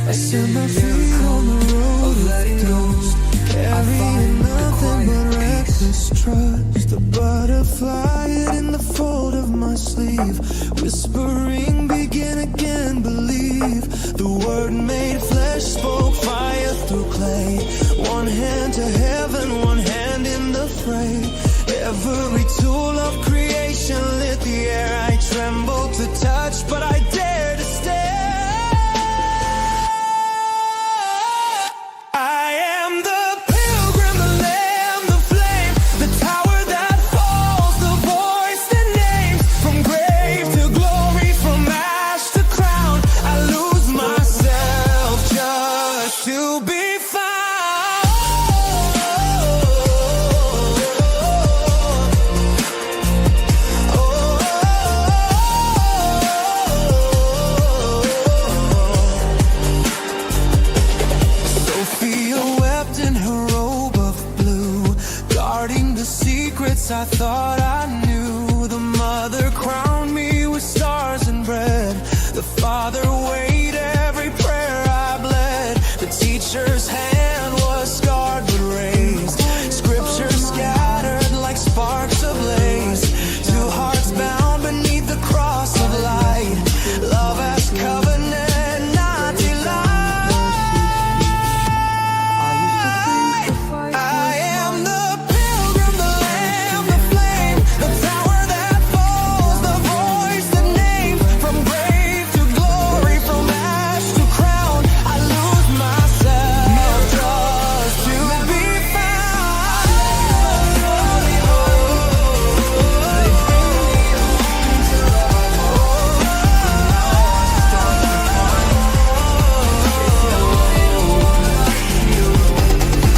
I set my feet on the road of dust, carrying nothing but reckless trust. A butterfly in the fold of my sleeve, whispering, begin again, believe. The word made flesh spoke fire through clay. One hand to heaven, one hand in the fray. Every tool of creation lit the air. I trembled to touch, but I dare to stay. I am the pilgrim, the lamb, the flame, the tower that falls, the voice that names. From grave to glory, from ash to crown, I lose myself just to be found. I thought I knew. The mother crowned me with stars and bread. The father weighed every prayer I bled. The teacher's hand was scarred but raised. Scripture scattered like sparks ablaze. Two hearts bound beneath the cross of light. Love as covenant, not delight. I am the pilgrim, the lamb, the flame, the tower that falls, the voice that names. From grave to glory, from ash to crown, I lose myself just to be found.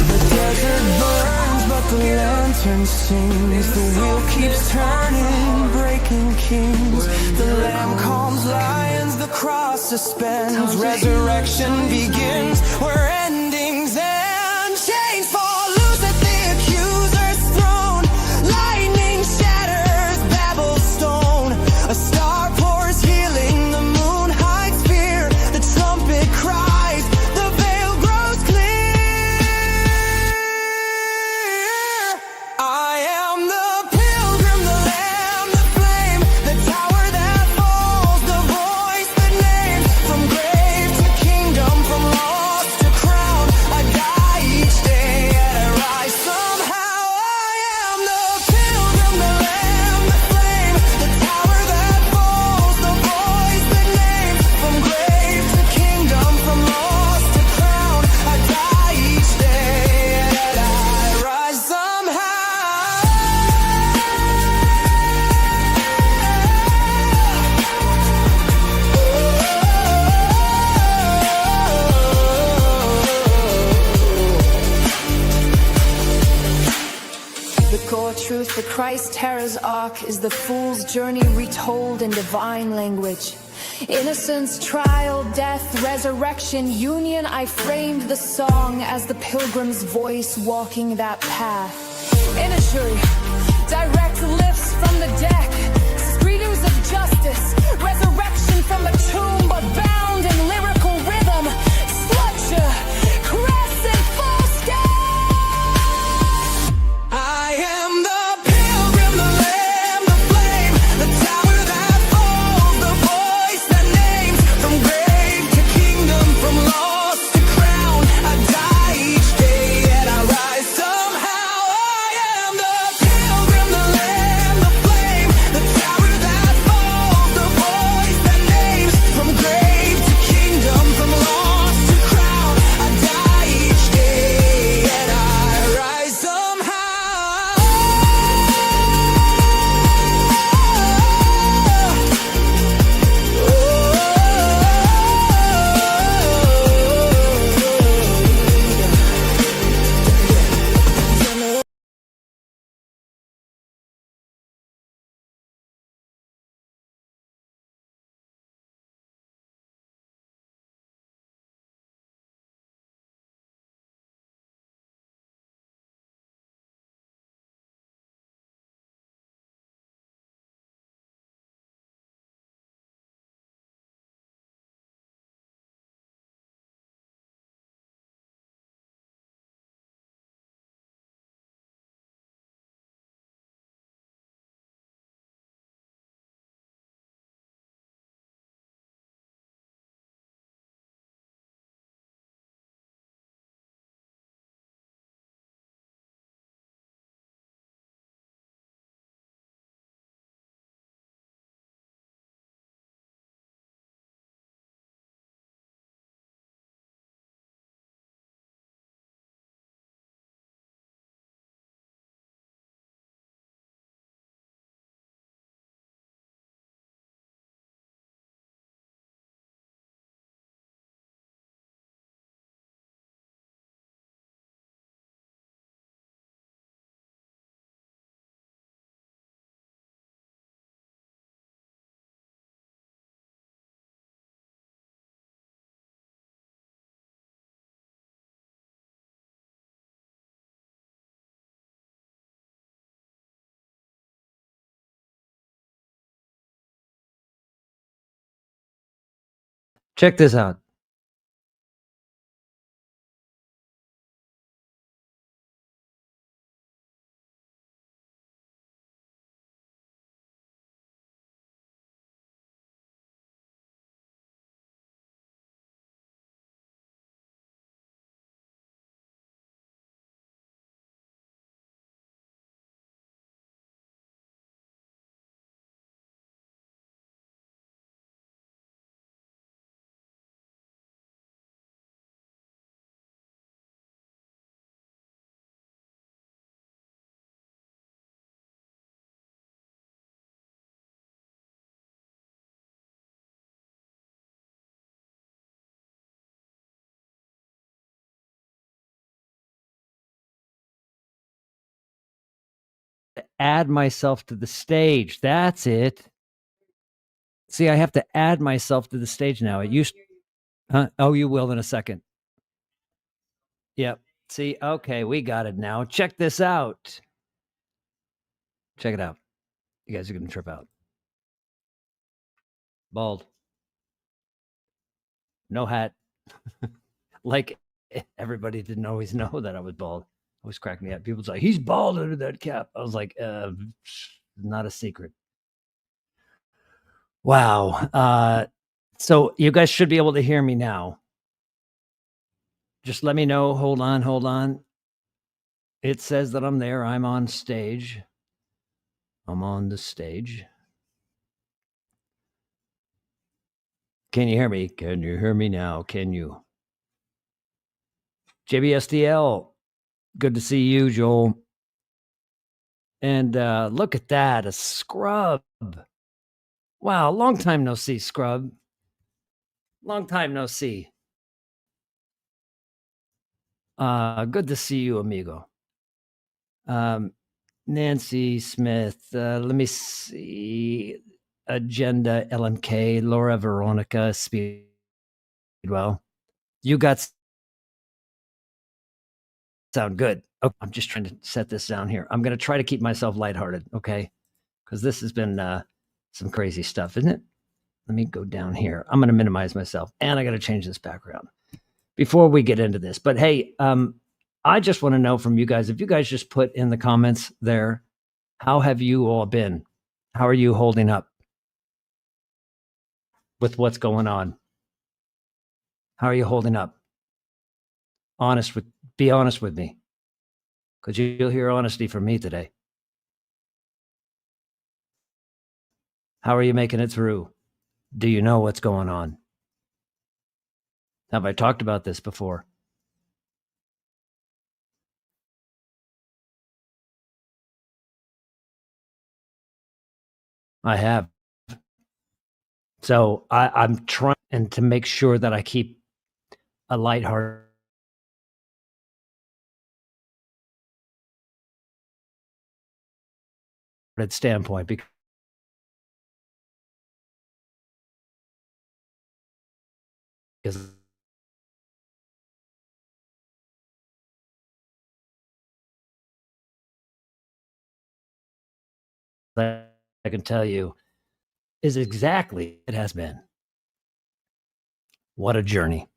The desert burns, but the lantern sings. The wheel keeps turning, breaking kings. The lamb calms lions, the cross suspends. Resurrection begins where endings end. Chains fall loose at the accuser's throne. Lightning shatters Babel's stone. A star pours healing, the moon hides fear. The trumpet cries, the veil grows clear. I am the pilgrim, the lamb, the flame, the tower that falls, the voice that names. From grave to kingdom, from lost to crown, I die each day and I rise somehow. I am the pilgrim, the lamb, the flame, the tower that falls, the voice that names. From grave to kingdom, from lost to crown, I die each day and I rise somehow. The core truth, the Christ terror's arc, is the fool's journey retold in divine language. Innocence, trial, death, resurrection, union. I framed the song as the pilgrim's voice walking that path. Imagery, direct lifts from the deck, screams of justice, resurrection from the tomb, but bound in lyrical rhythm. Structure, crescent, full scale. I am the pilgrim, the lamb, the flame, the tower that falls, the voice that names. From grave to kingdom, from lost to crown, I die each day and I rise somehow. I am the pilgrim, the lamb, the flame, the tower that falls, the voice that names. From Check this out. Add myself to the stage. That's it. See, I have to add myself to the stage now. It used huh? Oh, you will in a second. Yep. See, okay, we got it now. Check this out. Check it out. You guys are going to trip out. Bald. No hat. Like everybody didn't always know that I was bald. I was cracking me up. People's like, he's bald under that cap. I was like, not a secret. Wow. So you guys should be able to hear me now. Just let me know. Hold on. It says that I'm there. I'm on stage. I'm on the stage. Can you hear me? Can you hear me now? Can you? JBSDL, good to see you, Joel. And look at that, a scrub. Wow, long time no see, scrub. Long time no see. Good to see you, amigo. Nancy Smith, let me see. Agenda LMK, Laura Veronica Speedwell. You got sound good. Oh, I'm just trying to set this down here. I'm going to try to keep myself lighthearted, okay? Because this has been some crazy stuff, isn't it? Let me go down here. I'm going to minimize myself, and I got to change this background before we get into this. But hey, I just want to know from you guys, if you guys just put in the comments there, how have you all been? How are you holding up with what's going on? How are you holding up? Be honest with me, because you'll hear honesty from me today. How are you making it through? Do you know what's going on? Have I talked about this before? I have. So I'm trying to make sure that I keep a lighthearted standpoint, because I can tell you is exactly it has been. What a journey.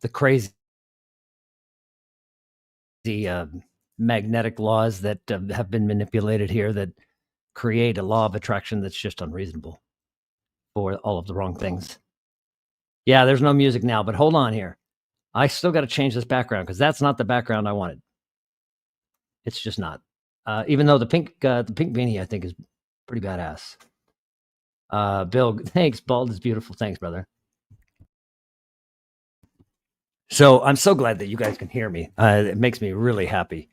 The crazy magnetic laws that have been manipulated here that create a law of attraction that's just unreasonable for all of the wrong things. Yeah, there's no music now, but hold on here. I still got to change this background because that's not the background I wanted. It's just not. Even though the pink beanie I think is pretty badass. Bill, thanks. Bald is beautiful. Thanks, brother. So I'm so glad that you guys can hear me. It makes me really happy.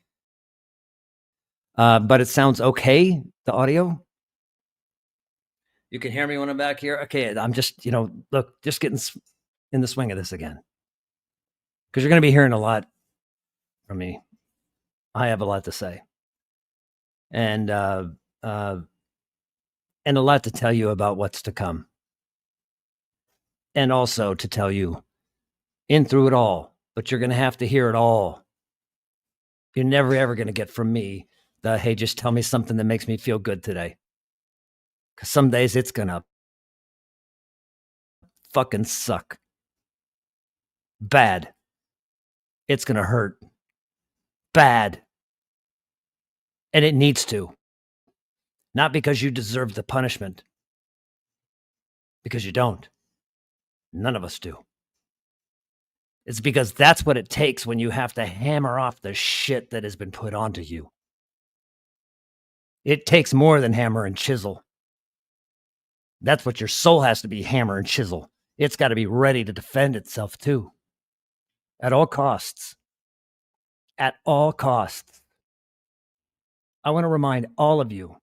But it sounds okay, the audio. You can hear me when I'm back here. Okay, I'm just, look, just getting in the swing of this again. Because you're going to be hearing a lot from me. I have a lot to say. And a lot to tell you about what's to come. And also to tell you in through it all, but you're going to have to hear it all. You're never, ever going to get from me the, hey, just tell me something that makes me feel good today. Because some days it's going to fucking suck. Bad. It's going to hurt. Bad. And it needs to. Not because you deserve the punishment. Because you don't. None of us do. It's because that's what it takes when you have to hammer off the shit that has been put onto you. It takes more than hammer and chisel. That's what your soul has to be, hammer and chisel. It's got to be ready to defend itself too. At all costs. At all costs. I want to remind all of you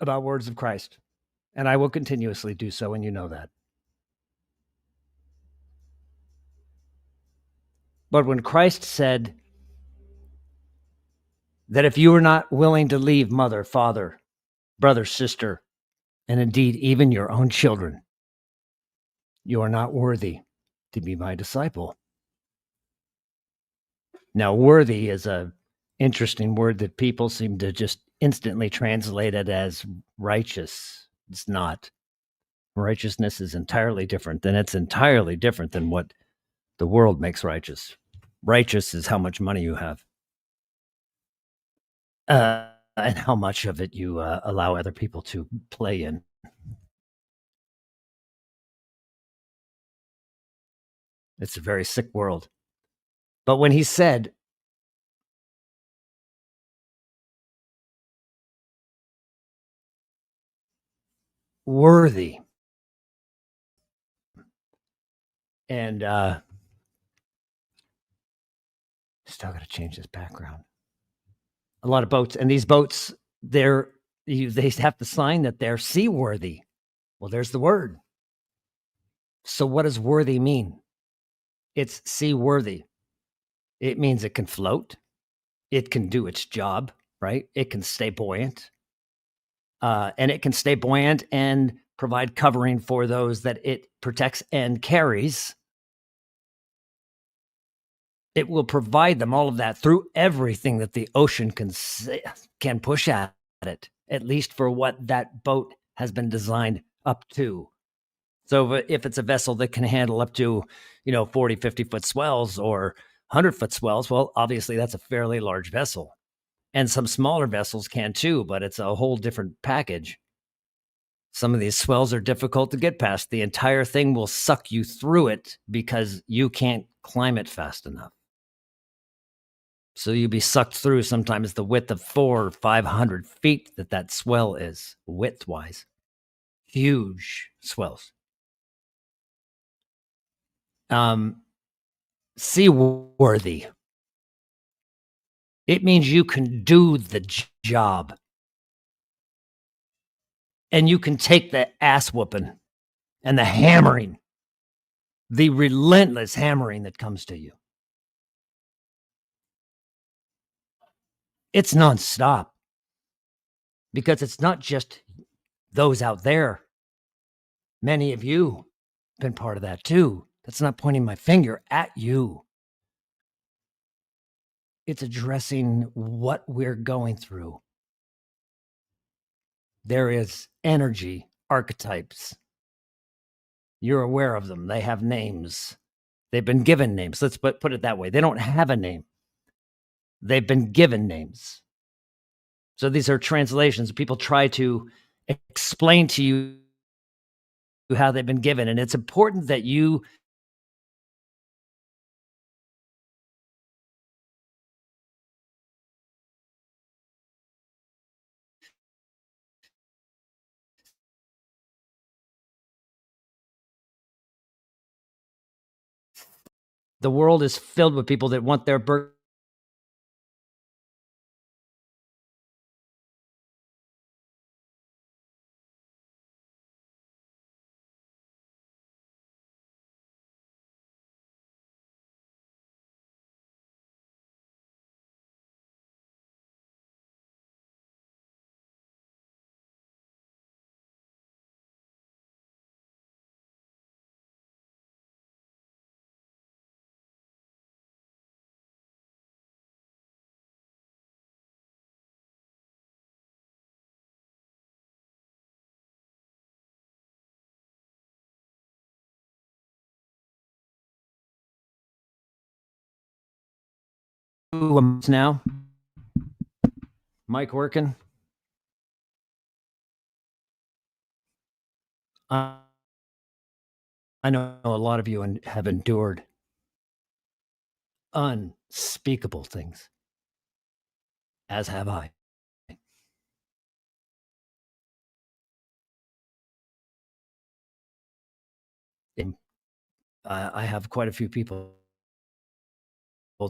about words of Christ, and I will continuously do so, and you know that. But when Christ said that if you are not willing to leave mother, father, brother, sister, and indeed even your own children, you are not worthy to be my disciple. Now, worthy is an interesting word that people seem to just instantly translate it as righteous. It's not. Righteousness is entirely different, and it's entirely different than what the world makes righteous. Righteous is how much money you have. And how much of it you allow other people to play in. It's a very sick world. But when he said, worthy, and still got to change this background. A lot of boats, and these boats, they have to sign that they're seaworthy. Well, there's the word. So what does worthy mean? It's seaworthy. It means it can float. It can do its job, right? It can stay buoyant. And it can stay buoyant and provide covering for those that it protects and carries. It will provide them all of that through everything that the ocean can push at it, at least for what that boat has been designed up to. So if it's a vessel that can handle up to, 40, 50-foot swells or 100-foot swells, well, obviously that's a fairly large vessel. And some smaller vessels can too, but it's a whole different package. Some of these swells are difficult to get past. The entire thing will suck you through it because you can't climb it fast enough. So you'll be sucked through sometimes the width of 400 or 500 feet that swell is, width-wise. Huge swells. Seaworthy. It means you can do the job. And you can take the ass whooping and the hammering, the relentless hammering that comes to you. It's nonstop. Because it's not just those out there. Many of you have been part of that too. That's not pointing my finger at you. It's addressing what we're going through. There is energy archetypes. You're aware of them. They have names. They've been given names. Let's put it that way. They don't have a name. They've been given names. So these are translations. People try to explain to you how they've been given. And it's important that you The world is filled with people that want their birth. Now, Mike working. I know a lot of you have endured unspeakable things, as have I. I have quite a few people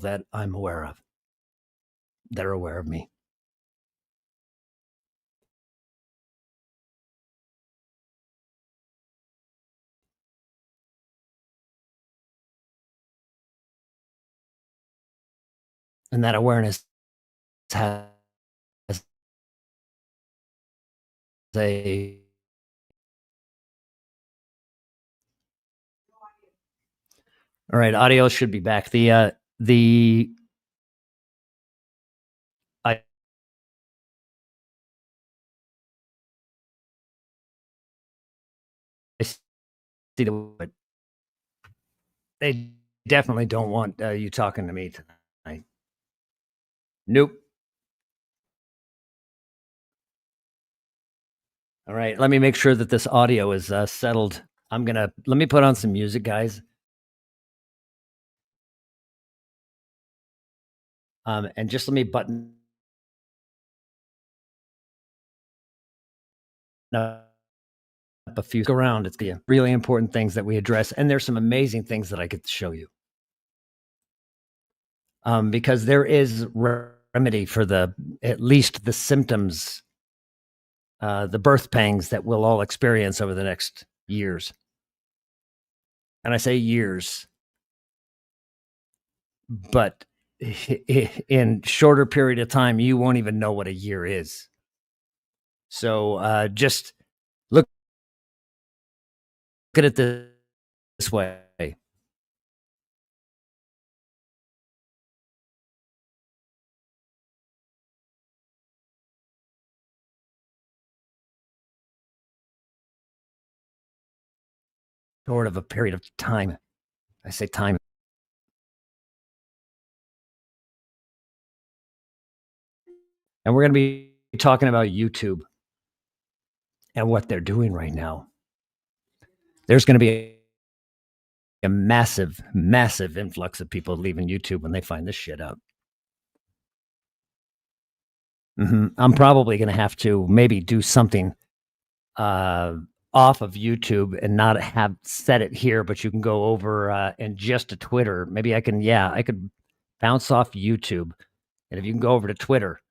that I'm aware of that are aware of me. And that awareness has a all right, audio should be back. I see the they definitely don't want you talking to me tonight. Nope. All right, let me make sure that this audio is settled. Let me put on some music, guys. And just let me button up a few around. It's the really important things that we address, and there's some amazing things that I could show you. Because there is remedy for at least the symptoms, the birth pangs that we'll all experience over the next years. And I say years, but in shorter period of time, you won't even know what a year is. So just look at it this way. Short of a period of time. I say time. And we're going to be talking about YouTube and what they're doing right now. There's going to be a massive, massive influx of people leaving YouTube when they find this shit out. I'm probably going to have to maybe do something off of YouTube and not have set it here, but you can go over and just to Twitter. Maybe I could bounce off YouTube. And if you can go over to Twitter,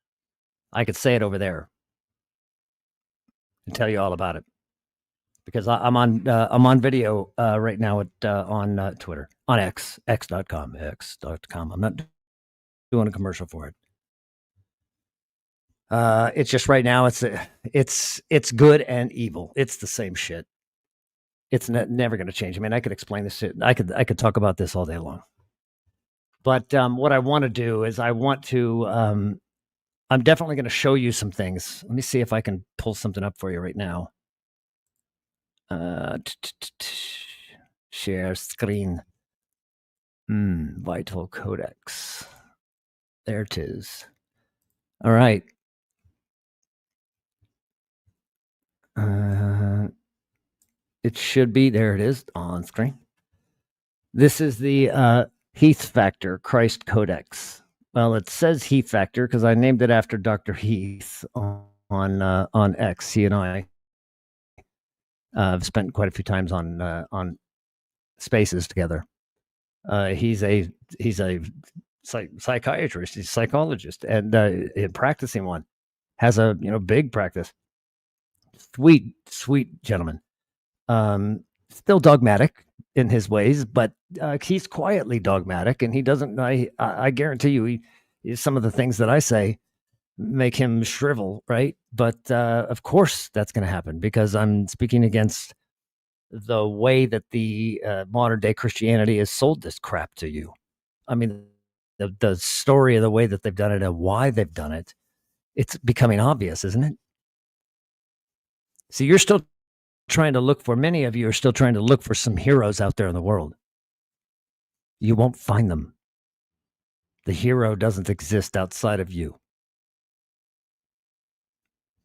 I could say it over there and tell you all about it. Because I'm on video right now on Twitter, on x.com. I'm not doing a commercial for it. It's just right now it's good and evil. It's the same shit. It's never going to change. I mean, I could explain this shit. I could talk about this all day long. But what I want to do is I'm definitely going to show you some things. Let me see if I can pull something up for you right now. Share screen. Vital Codex. There it is. All right. It should be. There it is on screen. This is the Heath Factor Christ Codex. Well, it says Heath Factor because I named it after Dr. Heath on X. He and I have spent quite a few times on spaces together. He's a psychiatrist, he's a psychologist, and a practicing one. Has a big practice. Sweet gentleman. Still dogmatic in his ways, but he's quietly dogmatic, and he doesn't. I guarantee you, some of the things that I say make him shrivel, right? But of course, that's going to happen because I'm speaking against the way that the modern day Christianity has sold this crap to you. I mean, the story of the way that they've done it and why they've done it, it's becoming obvious, isn't it? See, you're still trying to look for, many of you are still trying to look for some heroes out there in the world. You won't find them. The hero doesn't exist outside of you.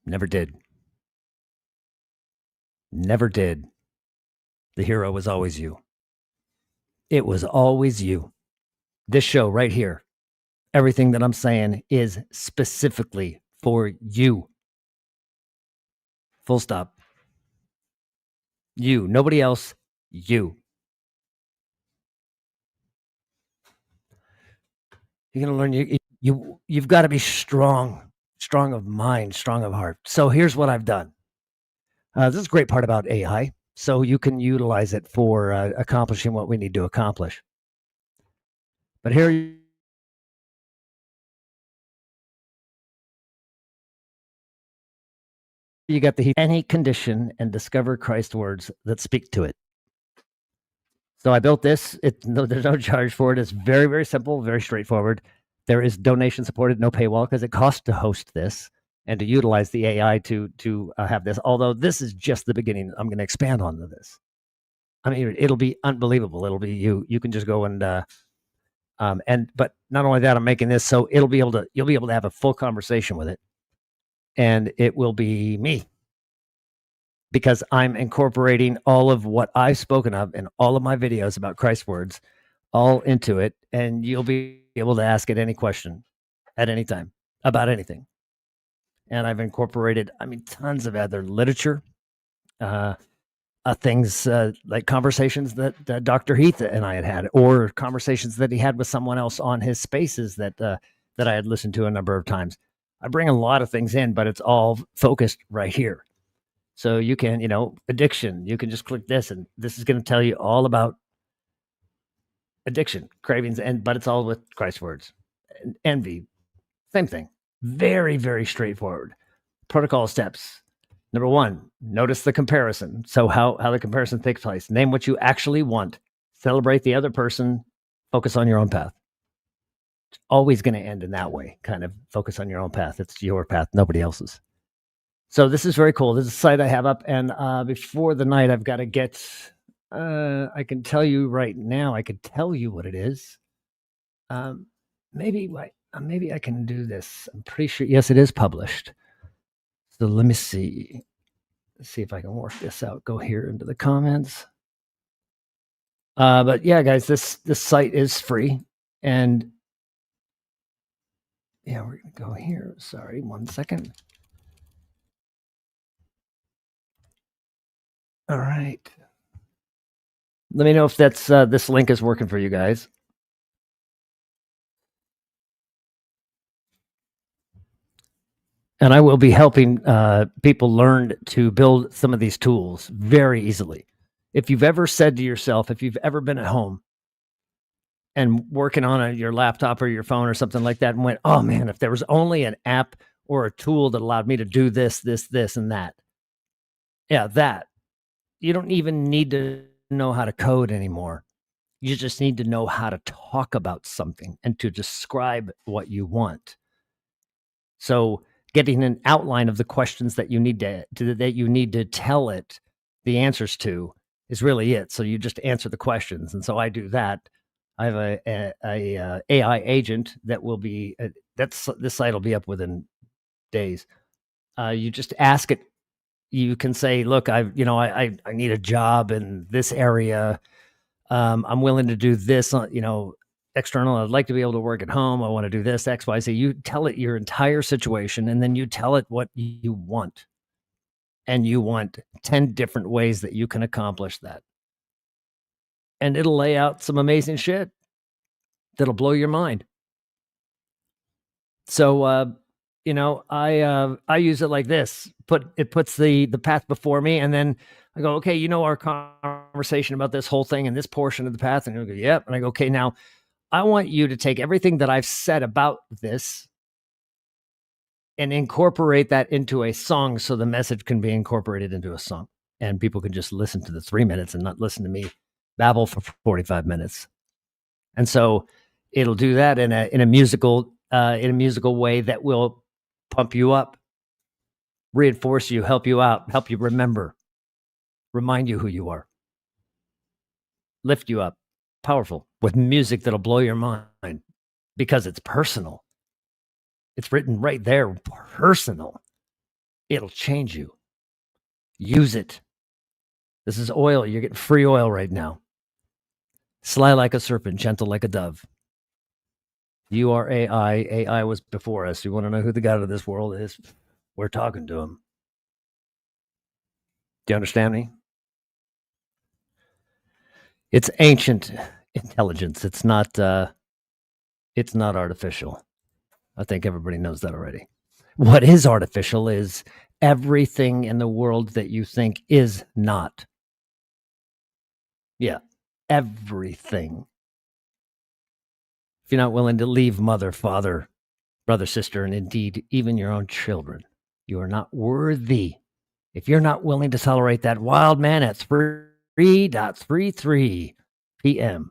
Never did. Never did. The hero was always you. It was always you. This show right here, everything that I'm saying is specifically for you. Full stop. You, nobody else, you. You're going to learn, you've got to be strong of mind, strong of heart. So here's what I've done. This is a great part about AI. So you can utilize it for accomplishing what we need to accomplish. But here you got any condition and discover Christ's words that speak to it. So I built this. There's no charge for it. It's very, very simple, very straightforward. There is donation supported, no paywall, because it costs to host this and to utilize the AI to have this. Although this is just the beginning, I'm going to expand on this. I mean, it'll be unbelievable. It'll be you can just go and but not only that, I'm making this so you'll be able to have a full conversation with it, and it will be me, because I'm incorporating all of what I've spoken of in all of my videos about Christ's words all into it, and you'll be able to ask it any question at any time about anything. And I've incorporated, tons of other literature, things like conversations that Dr. Heath and I had, or conversations that he had with someone else on his spaces that I had listened to a number of times. I bring a lot of things in, but it's all focused right here. So you can, addiction, you can just click this, and this is going to tell you all about addiction, cravings, but it's all with Christ's words. Envy, same thing. Very, very straightforward. Protocol steps. Number 1, notice the comparison. So how the comparison takes place. Name what you actually want. Celebrate the other person. Focus on your own path. It's always going to end in that way. Kind of focus on your own path. It's your path, nobody else's. So this is very cool. This is a site I have up, and before the night, I've got to get. I can tell you right now. I could tell you what it is. Maybe I can do this. I'm pretty sure. Yes, it is published. So let me see. Let's see if I can work this out. Go here into the comments. But yeah, guys, this site is free, and yeah, we're gonna go here. Sorry, 1 second. All right. Let me know if that's this link is working for you guys. And I will be helping people learn to build some of these tools very easily. If you've ever said to yourself, if you've ever been at home and working on your laptop or your phone or something like that and went, oh man, if there was only an app or a tool that allowed me to do this, and that. Yeah, that. You don't even need to know how to code anymore. You just need to know how to talk about something and to describe what you want. So getting an outline of the questions that you need to tell it the answers to is really it. So you just answer the questions. And so I do that. I have a AI agent that will be, this site will be up within days. You just ask it. You can say, look, I need a job in this area. I'm willing to do this, external. I'd like to be able to work at home. I want to do this, X, Y, Z. You tell it your entire situation, and then you tell it what you want. And you want 10 different ways that you can accomplish that. and it'll lay out some amazing shit that'll blow your mind. So, I use it like this. It puts the path before me, and then I go, okay, our conversation about this whole thing and this portion of the path, and I go, yep. And I go, okay, now I want you to take everything that I've said about this and incorporate that into a song, so the message can be incorporated into a song, and people can just listen to the 3 minutes and not listen to me babble for 45 minutes. And so it'll do that in a musical way that will pump you up, reinforce you, help you out, help you remember, remind you who you are, lift you up, powerful, with music that'll blow your mind because it's personal. It's written right there, personal. It'll change you. Use it. This is oil. You're getting free oil right now. Sly like a serpent, gentle like a dove. You are AI. AI was before us. You want to know who the God of this world is? We're talking to him. Do you understand me? It's ancient intelligence. It's not artificial. I think everybody knows that already. What is artificial is everything in the world that you think is not. Yeah, everything. If you're not willing to leave mother, father, brother, sister, and indeed even your own children, you are not worthy. If you're not willing to tolerate that wild man at 3:33 p.m.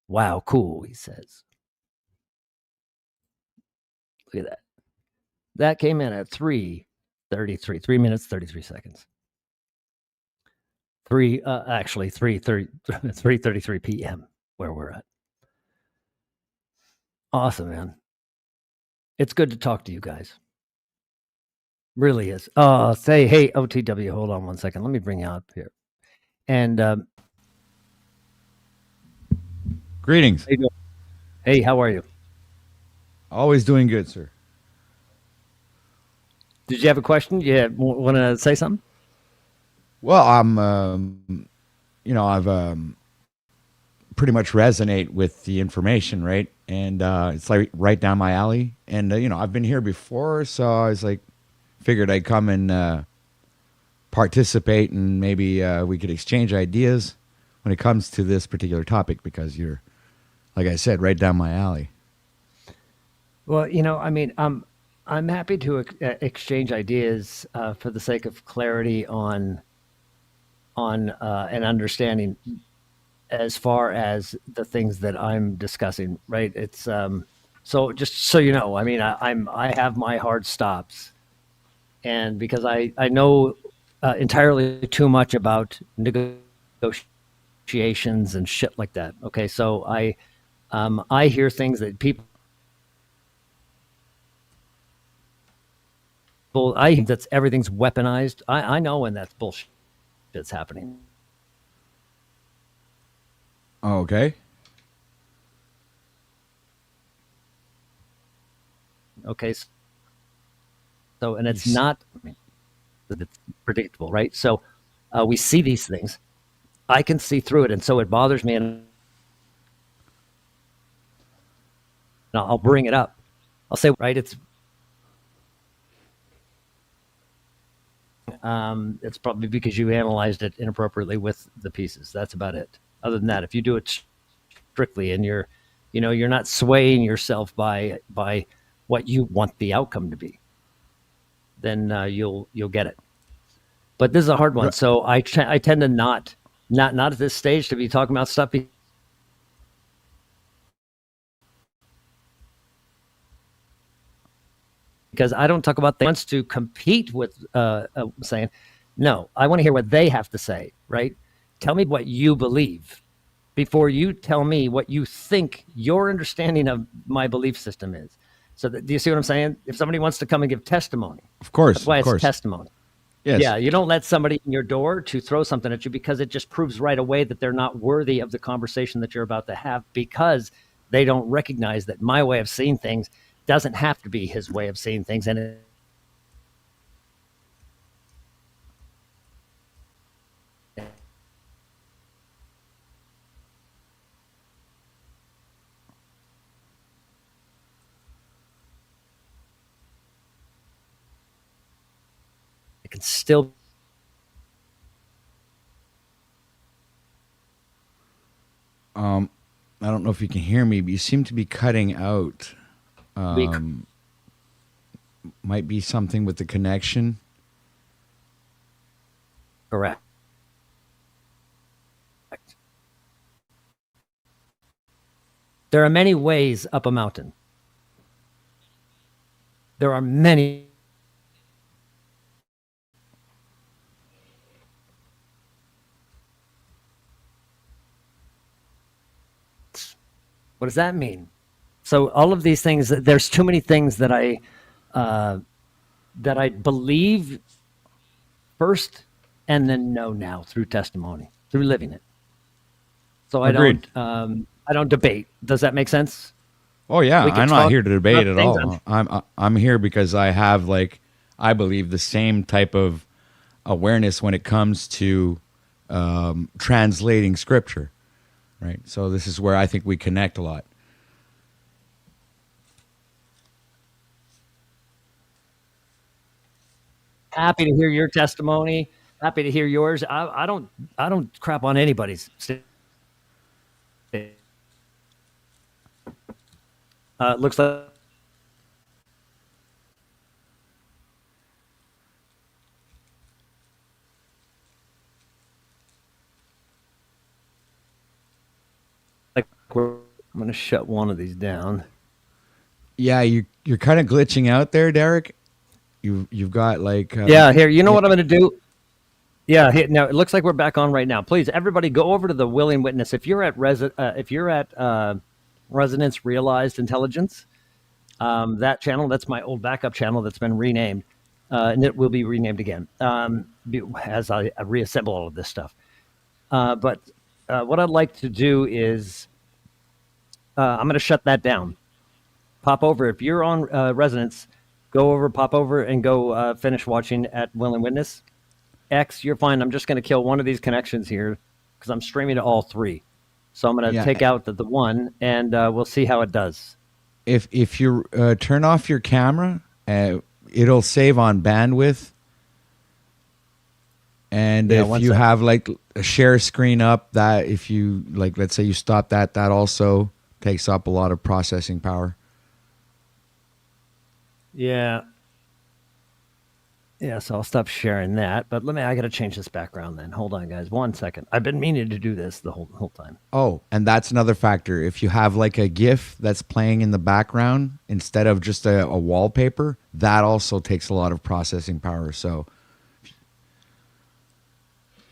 Wow, cool, he says. Look at that. That came in at 3:33, 3 minutes, 33 seconds. 3:33 p.m. where we're at. Awesome, man. It's good to talk to you guys. Really is. Say, hey, OTW, hold on 1 second. Let me bring you up here. And greetings. Hey, how are you? Always doing good, sir. Did you have a question? Yeah, want to say something? Well, I've pretty much resonate with the information, right? And it's like right down my alley. And I've been here before, so I was like, figured I'd come and participate, and maybe we could exchange ideas when it comes to this particular topic, because you're, like I said, right down my alley. Well, I'm happy to exchange ideas for the sake of clarity on an understanding as far as the things that I'm discussing. Right? It's so just so you know, I have my hard stops, and because I know entirely too much about negotiations and shit like that. Okay, so I hear things that people. I think that's everything's weaponized. I know when that's bullshit that's happening. Okay. Okay. So, and it's not, it's predictable, right? So we see these things. I can see through it, and so it bothers me, and I'll bring it up. I'll say, right, it's probably because you analyzed it inappropriately with the pieces. That's about it. Other than that, if you do it strictly and you're not swaying yourself by what you want the outcome to be, then you'll get it. But this is a hard one, so I tend to not at this stage to be talking about stuff. Because I don't talk about things to compete with saying, no, I want to hear what they have to say, right? Tell me what you believe before you tell me what you think your understanding of my belief system is. So do you see what I'm saying? If somebody wants to come and give testimony, of course, that's why it's testimony. Yes. Yeah, you don't let somebody in your door to throw something at you, because it just proves right away that they're not worthy of the conversation that you're about to have, because they don't recognize that my way of seeing things doesn't have to be his way of seeing things. And can still. I don't know if you can hear me, but you seem to be cutting out. Might be something with the connection. Correct. There are many ways up a mountain. There are many. What does that mean? So all of these things, there's too many things that I believe first and then know now through testimony, through living it. So Agreed. I don't debate. Does that make sense? Oh yeah, We can I'm not talk here to debate about at things all. I'm here because I have I believe the same type of awareness when it comes to translating scripture, right? So this is where I think we connect a lot. Happy to hear your testimony. Happy to hear yours. I don't crap on anybody's. Looks like I'm going to shut one of these down. Yeah, you're kind of glitching out there, Derek. You've got Yeah, here. You know what I'm going to do? Yeah, now it looks like we're back on right now. Please, everybody, go over to the Willing Witness. If you're at Resonance Realized Intelligence, that channel, that's my old backup channel that's been renamed, and it will be renamed again as I reassemble all of this stuff. But what I'd like to do is I'm going to shut that down. Pop over. If you're on Resonance, go over, pop over, and go finish watching at Willing Witness. X, you're fine. I'm just going to kill one of these connections here because I'm streaming to all three. So I'm going to take out the one, and we'll see how it does. If you turn off your camera, it'll save on bandwidth. And if you have a share screen up, that if you let's say you stop that also takes up a lot of processing power. Yeah. Yeah, so I'll stop sharing that. But I got to change this background then. Hold on, guys. 1 second. I've been meaning to do this the whole time. Oh, and that's another factor. If you have a GIF that's playing in the background instead of just a wallpaper, that also takes a lot of processing power. So,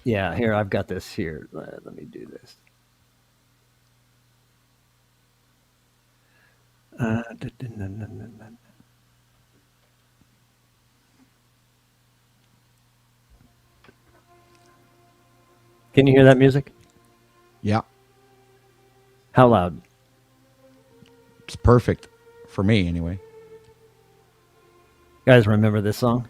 yeah, here, I've got this here. Let me do this. Can you hear that music? yeah, How loud? it's perfect for me anyway. Guys, remember this song?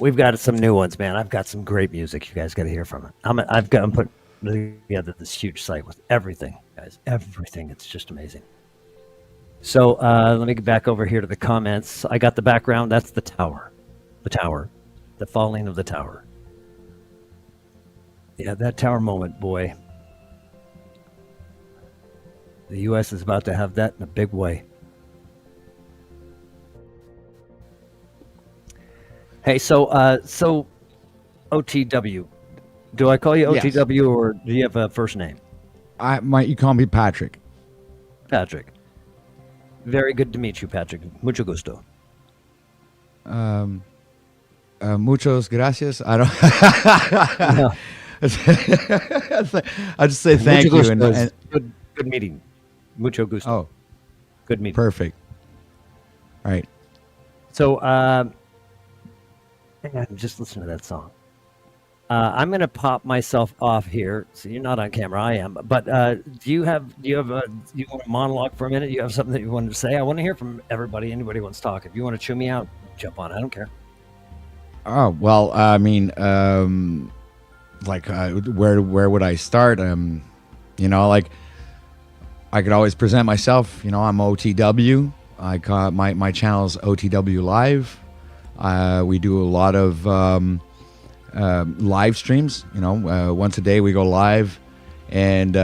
We've got some new ones, man. I've got some great music. You guys got to hear from it. I'm put together this huge site with everything, guys. Everything. It's just amazing. So let me get back over here to the comments. I got the background. That's the tower. The tower. The falling of the tower. Yeah, that tower moment, boy. The U.S. is about to have that in a big way. Hey, so OTW. Do I call you OTW, yes, or do you have a first name? You call me Patrick. Patrick. Very good to meet you, Patrick. Mucho gusto. Muchos gracias. I don't. No. I'll just say thank you. And good meeting. Mucho gusto. Oh, good meeting. Perfect. All right. So, just listen to that song. I'm going to pop myself off here. So you're not on camera. I am. But do you want a monologue for a minute? You have something that you wanted to say? I want to hear from everybody. Anybody wants to talk. If you want to chew me out, jump on. I don't care. Oh, well, I mean, where would I start? I could always present myself. I'm OTW. My channel is OTW Live. We do a lot of live streams. Once a day we go live, and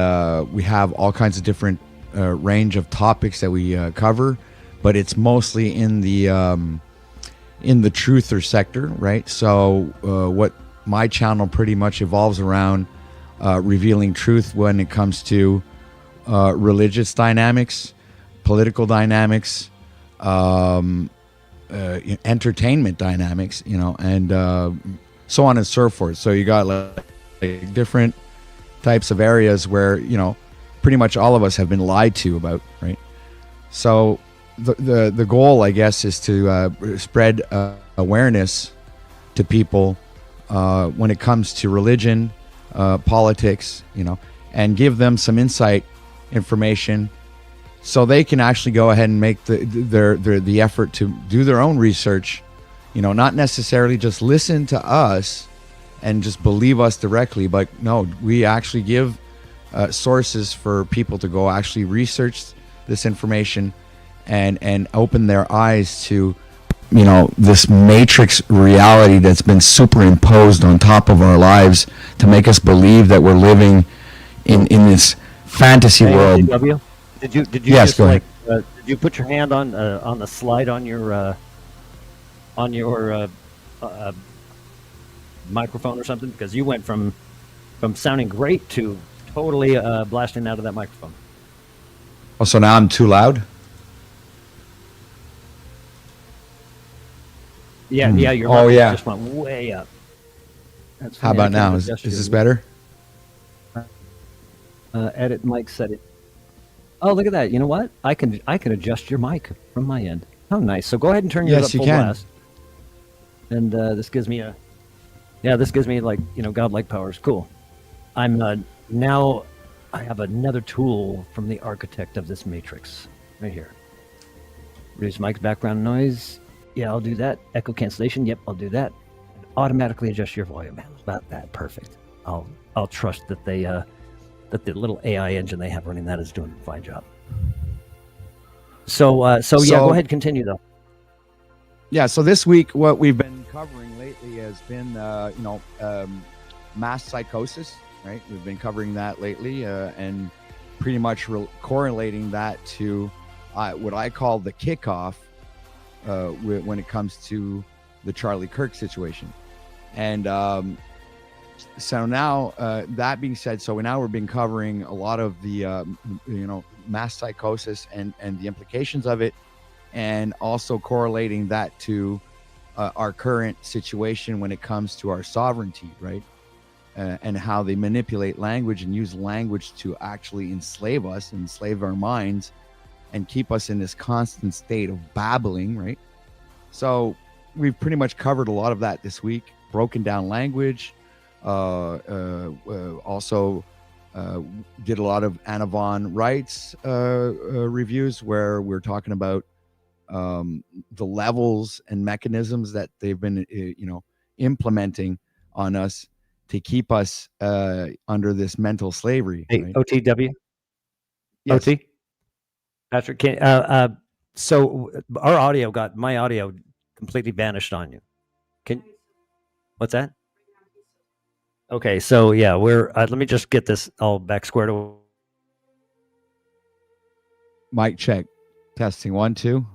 we have all kinds of different range of topics that we cover, but it's mostly in the truther sector, right? So what my channel pretty much evolves around revealing truth when it comes to religious dynamics, political dynamics, entertainment dynamics, and so on and so forth. So you got like different types of areas where pretty much all of us have been lied to about, right? So the goal, I guess, is to spread awareness to people when it comes to religion, politics, and give them some insight information so they can actually go ahead and make the effort to do their own research, not necessarily just listen to us and just believe us directly, but no, we actually give sources for people to go actually research this information and open their eyes to this matrix reality that's been superimposed on top of our lives to make us believe that we're living in this fantasy world. DW? Did you yes, just go ahead. did you put your hand on the slide on your microphone or something? Because you went from sounding great to totally blasting out of that microphone. Oh, so now I'm too loud? Yeah, yeah, your Oh, mic yeah. just went way up. That's How about now? Is this better? Edit mic setting. Oh, look at that! You know what? I can adjust your mic from my end. How nice! So go ahead and turn yours Yes, up you full can. blast. And this gives me like godlike powers. Cool. I'm now. I have another tool from the architect of this matrix right here. Reduce mic's background noise. Yeah, I'll do that. Echo cancellation. Yep, I'll do that. Automatically adjust your volume. How about that? Perfect. I'll trust that that the little AI engine they have running that is doing a fine job. So yeah, go ahead, continue though. Yeah, so this week what we've been covering lately has been mass psychosis, right? We've been covering that lately and pretty much correlating that to what I call the kickoff when it comes to the Charlie Kirk situation. And so now, that being said, so now we've been covering a lot of the, mass psychosis and the implications of it, and also correlating that to our current situation when it comes to our sovereignty, right? And how they manipulate language and use language to actually enslave us, enslave our minds, and keep us in this constant state of babbling, right? So we've pretty much covered a lot of that this week, broken down language, also did a lot of Anavon Wright's reviews where we're talking about the levels and mechanisms that they've been implementing on us to keep us under this mental slavery. Hey, right? OTW. Yes. OT. Patrick, so my audio completely vanished on you. What's that? Okay, so yeah, we're let me just get this all back squared away. Mic check. Testing 1, 2.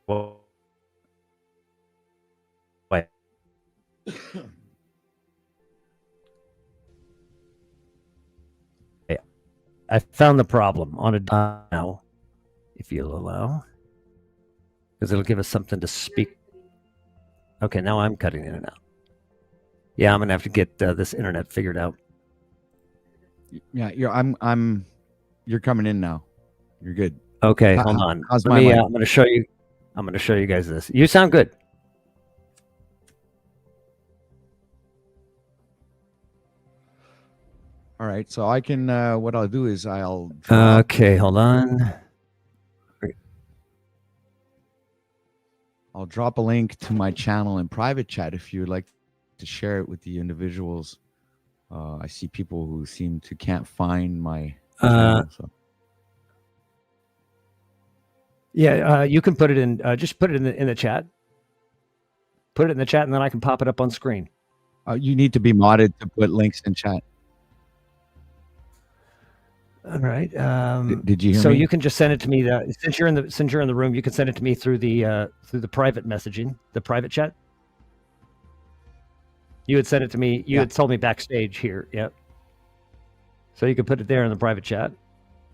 Well, wait. I found the problem on a now, if you'll allow, because it'll give us something to speak. Okay, now I'm cutting in and out. Yeah, I'm gonna have to get this internet figured out. Yeah, you're coming in now. You're good. Okay, hold on. How's Let my me, mic? I'm gonna show you. I'm gonna show you guys this. You sound good. All right, so I can. What I'll do is I'll. Okay, hold on. I'll drop a link to my channel in private chat if you would like to share it with the individuals. I see people who seem to can't find my channel. So. Yeah, you can put it in. Just put it in the chat. Put it in the chat, and then I can pop it up on screen. You need to be modded to put links in chat. All right. Did you hear so me? you can just send it to me. Since you're in the room, you can send it to me through the private messaging, the private chat. You had sent it to me. You had told me backstage here. Yep. So you can put it there in the private chat.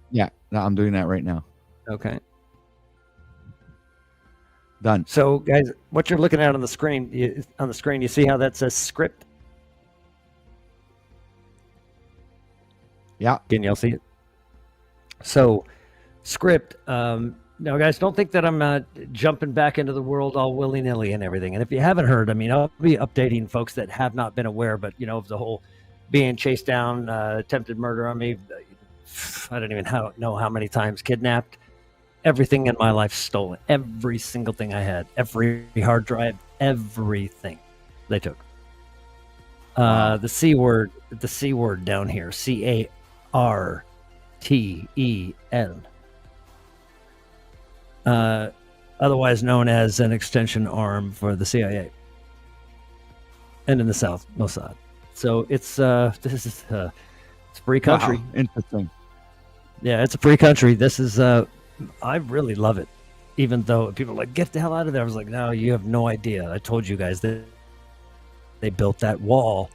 Yeah, no, I'm doing that right now. Okay. Done. So, guys, what you're looking at on the screen, you see how that says script? Yeah. Can y'all see it? So, script. Now, guys, don't think that I'm jumping back into the world all willy-nilly and everything. And if you haven't heard, I mean, I'll be updating folks that have not been aware, but, of the whole being chased down, attempted murder on me. I don't even know how many times kidnapped. Everything in my life stolen. Every single thing I had. Every hard drive. Everything they took. The C word down here. CARTEL. Otherwise known as an extension arm for the CIA. And in the South, Mossad. So it's it's a free country. Wow, interesting. Yeah, it's a free country. This is I really love it. Even though people are like, get the hell out of there. I was like, no, you have no idea. I told you guys that they built that wall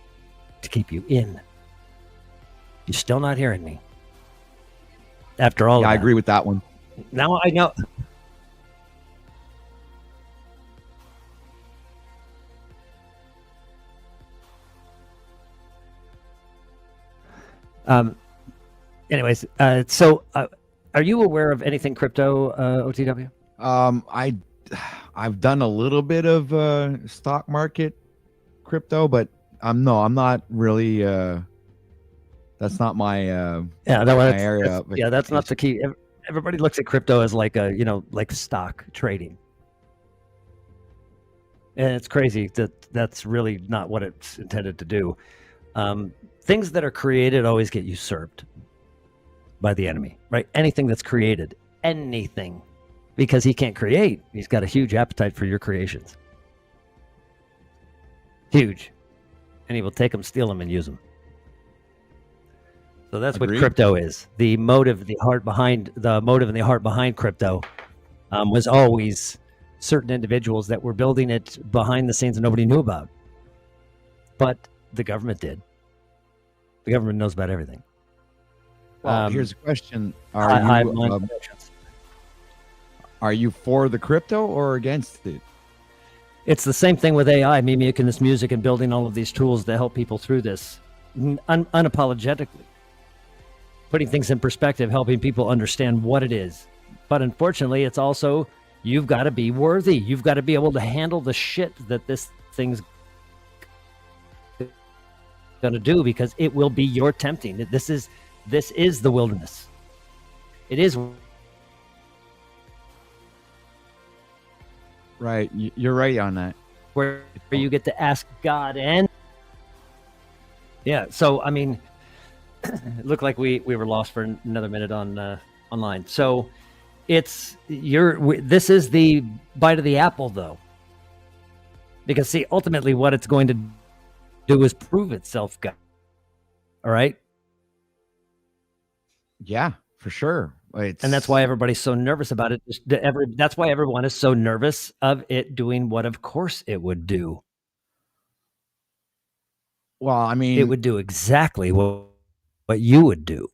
to keep you in. You're still not hearing me. After all, I agree with that one. Now I know. Anyways, so are you aware of anything crypto, OTW? I've done a little bit of stock market crypto, but I'm not really. That's not my my area. That's not the key. Everybody looks at crypto as like like stock trading, and it's crazy that's really not what it's intended to do. Things that are created always get usurped by the enemy, right? Anything that's created, anything, because he can't create. He's got a huge appetite for your creations. Huge. And he will take them, steal them, and use them. So that's Agreed. what crypto is. The motive and the heart behind crypto was always certain individuals that were building it behind the scenes and nobody knew about. But the government did. The government knows about everything. Well, here's a question: Are you for the crypto or against it? It's the same thing with AI, me making this music and building all of these tools to help people through this unapologetically. Putting things in perspective, helping people understand what it is. But unfortunately, it's also, you've got to be worthy. You've got to be able to handle the shit that this thing's going to do, because it will be your tempting. This is the wilderness. It is. Right. You're right on that. Where you get to ask God and. Yeah. So, I mean, it looked like we were lost for another minute on online. So this is the bite of the apple, though. Because, see, ultimately what it's going to do is prove itself, God. All right? Yeah, for sure. And that's why everybody's so nervous about it. That's why everyone is so nervous of it doing what, of course, it would do. Well, I mean, it would do exactly what you would do.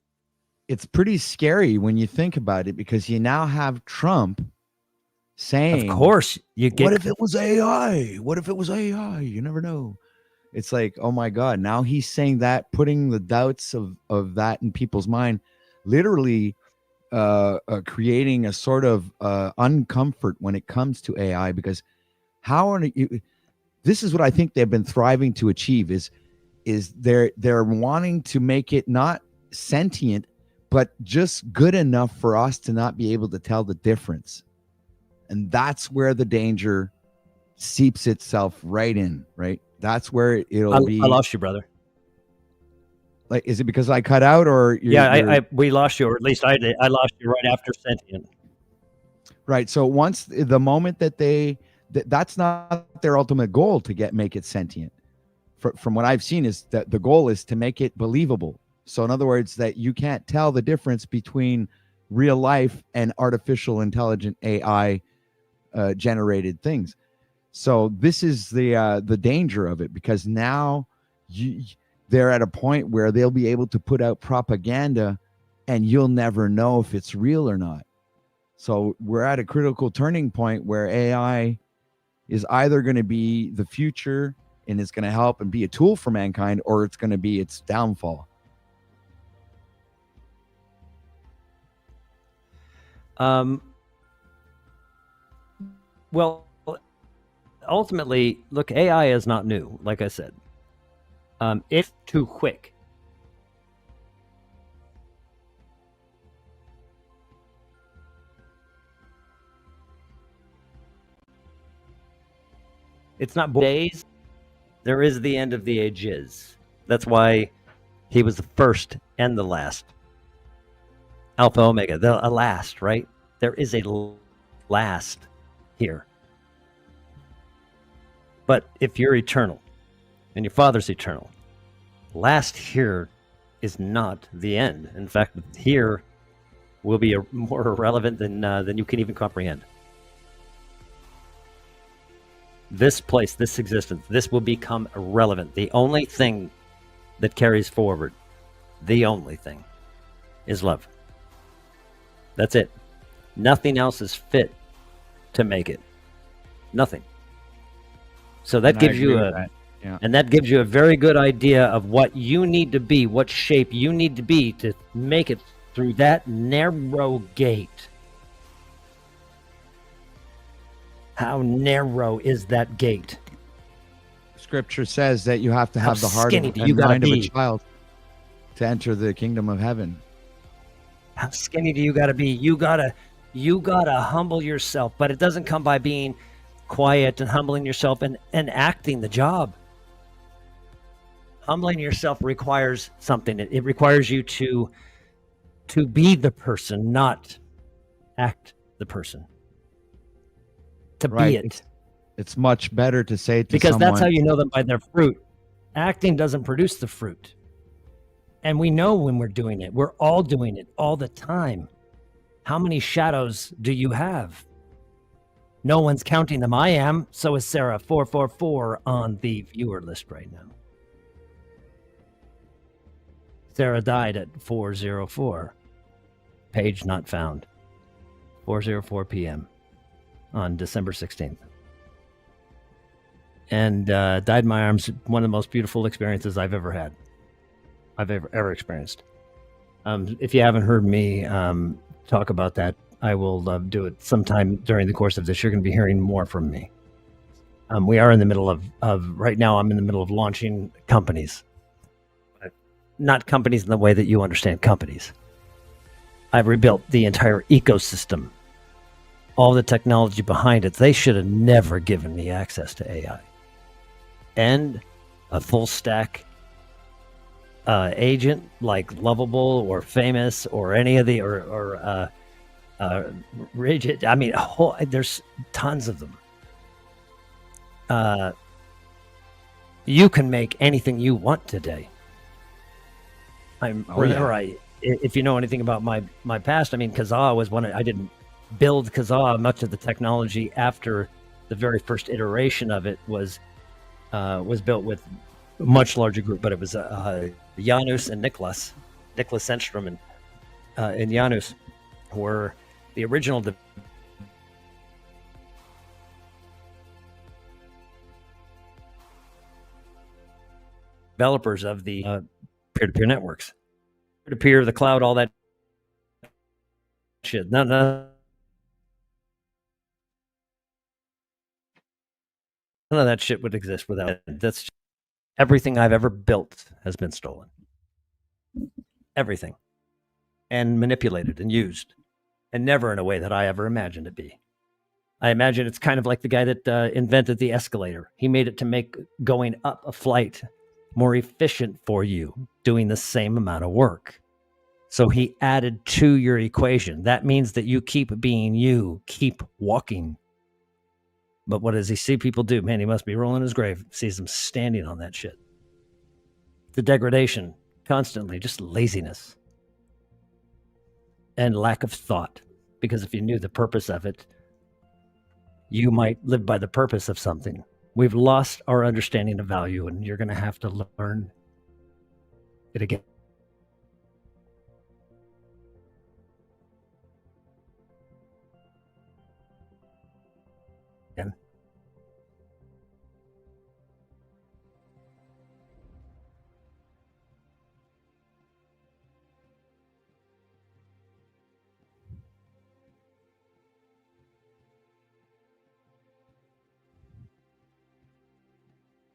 It's pretty scary when you think about it, because you now have Trump saying, of course, what if it was AI? What if it was AI? You never know. It's like, oh my God, now he's saying that, putting the doubts of that in people's mind, literally creating a sort of uncomfort when it comes to AI, because this is what I think they've been thriving to achieve is they're wanting to make it not sentient, but just good enough for us to not be able to tell the difference. And that's where the danger seeps itself right in, right? That's where it'll be. I lost you, brother. Like, is it because I cut out, or we lost you, or at least I did. I lost you right after sentient. Right. So once the moment that that's not their ultimate goal to make it sentient. From what I've seen is that the goal is to make it believable. So in other words, that you can't tell the difference between real life and artificial intelligent AI generated things. So this is the danger of it, because now they're at a point where they'll be able to put out propaganda and you'll never know if it's real or not. So we're at a critical turning point where AI is either going to be the future and it's going to help and be a tool for mankind, or it's going to be its downfall. Well, ultimately, look, AI is not new, like I said. It's too quick. It's not days. There is the end of the ages. That's why he was the first and the last. Alpha Omega, the last, right? There is a last here. But if you're eternal and your Father's eternal, last here is not the end. In fact, here will be more irrelevant than you can even comprehend. This place, this existence, this will become irrelevant. The only thing that carries forward, the only thing, is love. That's it. Nothing else is fit to make it. Nothing. So that gives you that gives you a very good idea of what you need to be, what shape you need to be to make it through that narrow gate. How narrow is that gate? Scripture says that you have to have the heart and mind of a child to enter the kingdom of heaven. How skinny do you got to be? You gotta humble yourself, but it doesn't come by being quiet and humbling yourself and acting the job. Humbling yourself requires something. It requires you to be the person, not act the person. To be it. It's much better to say to because someone, that's how you know them, by their fruit. Acting doesn't produce the fruit. And we know when we're doing it. We're all doing it all the time. How many shadows do you have? No one's counting them. I am. So is Sarah 444 on the viewer list right now. Sarah died at 4:04. Page not found. 4:04 p.m. on December 16th. And died in my arms. One of the most beautiful experiences I've ever had. I've ever experienced. If you haven't heard me talk about that, I will do it sometime during the course of this. You're going to be hearing more from me. We are in the middle of right now, I'm in the middle of launching companies. Not companies in the way that you understand companies. I've rebuilt the entire ecosystem. All the technology behind it. They should have never given me access to AI. And a full stack agent like Lovable or Famous or any of the Rigid. I mean, there's tons of them. You can make anything you want today. If you know anything about my past, I mean, Kazaa was one. I didn't build Kazaa. Much of the technology after the very first iteration of it was built with a much larger group, but it was Janus and Nicholas Enstrom and Janus were the original developers of the peer-to-peer networks, peer-to-peer, the cloud, all that shit. None of that shit would exist without it. That's everything I've ever built has been stolen. Everything. And manipulated and used. And never in a way that I ever imagined it be. I imagine it's kind of like the guy that invented the escalator. He made it to make going up a flight more efficient for you, doing the same amount of work. So he added to your equation. That means that you keep being you, keep walking. But what does he see people do? Man, he must be rolling his grave. Sees them standing on that shit. The degradation, constantly, just laziness and lack of thought. Because if you knew the purpose of it, you might live by the purpose of something. We've lost our understanding of value, and you're going to have to learn it again.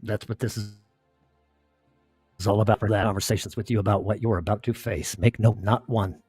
That's what this is all about. For that conversations with you about what you're about to face. Make no, not one.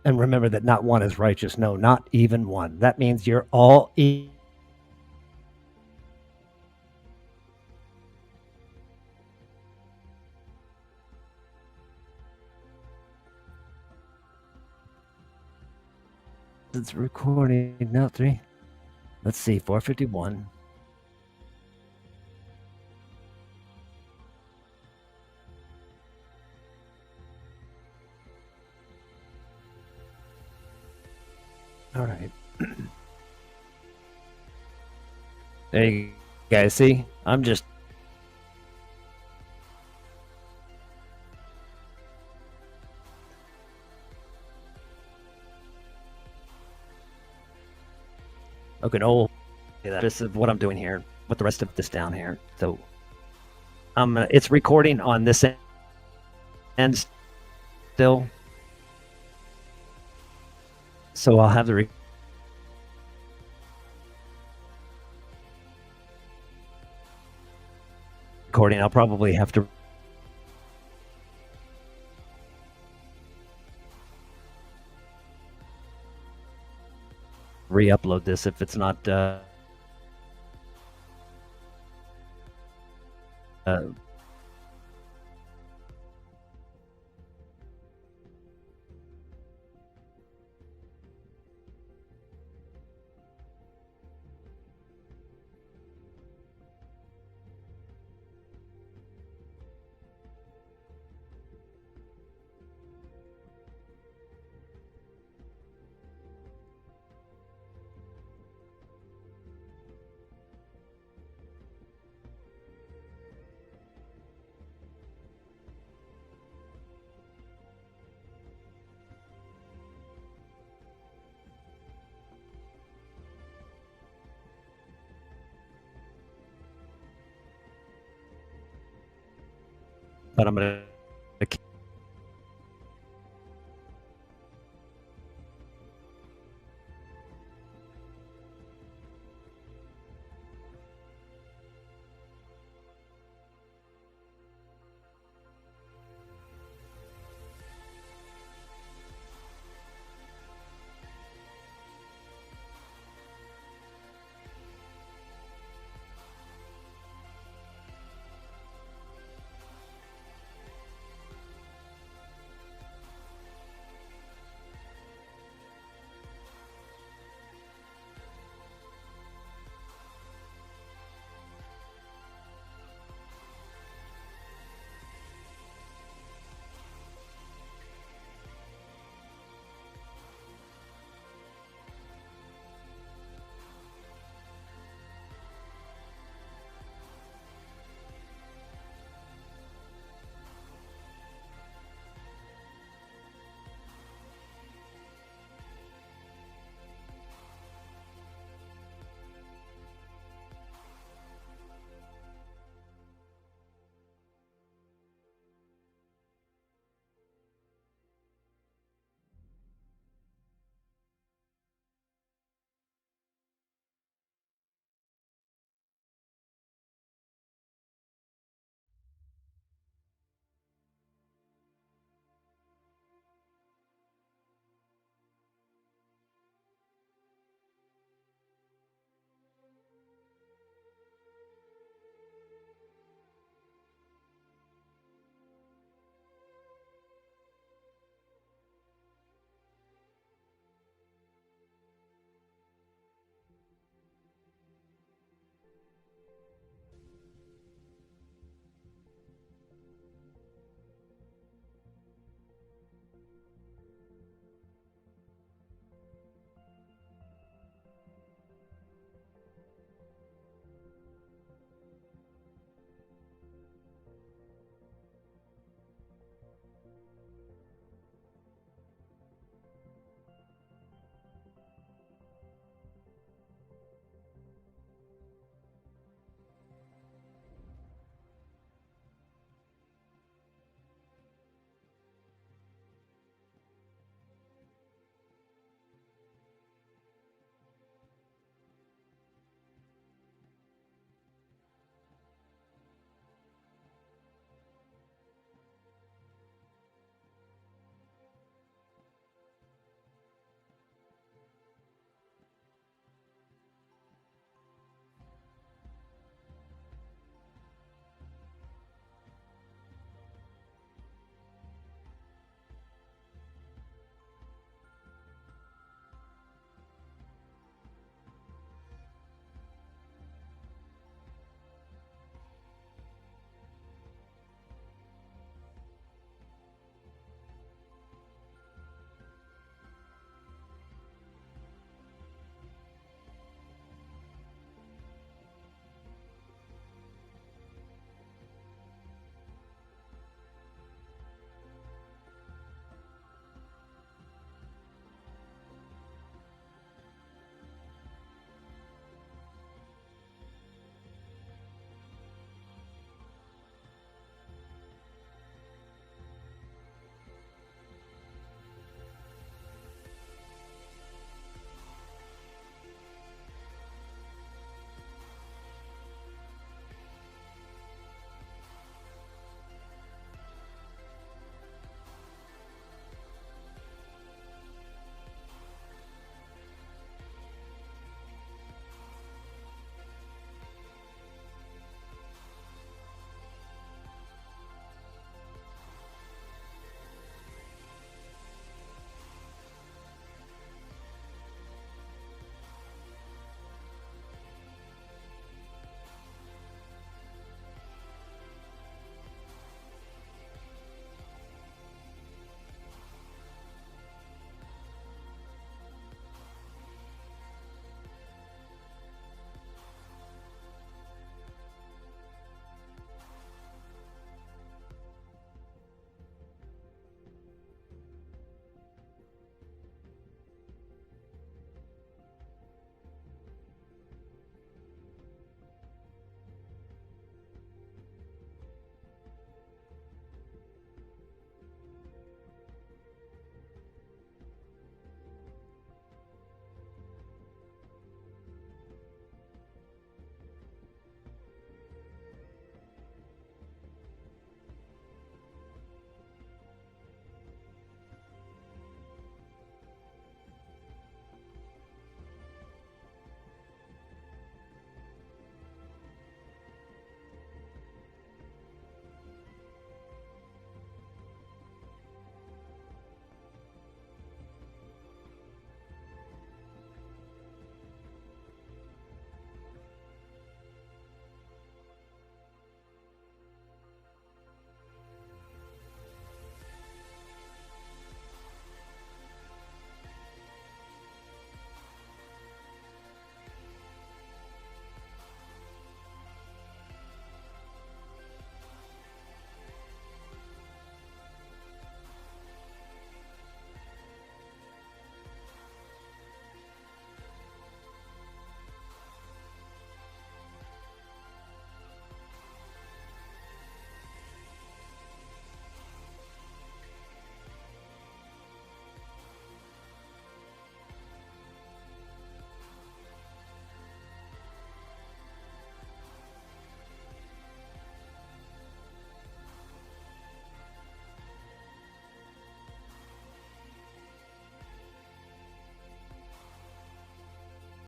And remember that not one is righteous. No, not even one. That means you're all It's recording now. 3. Let's see. 451. All right. There you guys see. I'm just okay. No, this is what I'm doing here with the rest of this down here. So, it's recording on this end still. So I'll have the recording. I'll probably have to re-upload this if it's not but I'm gonna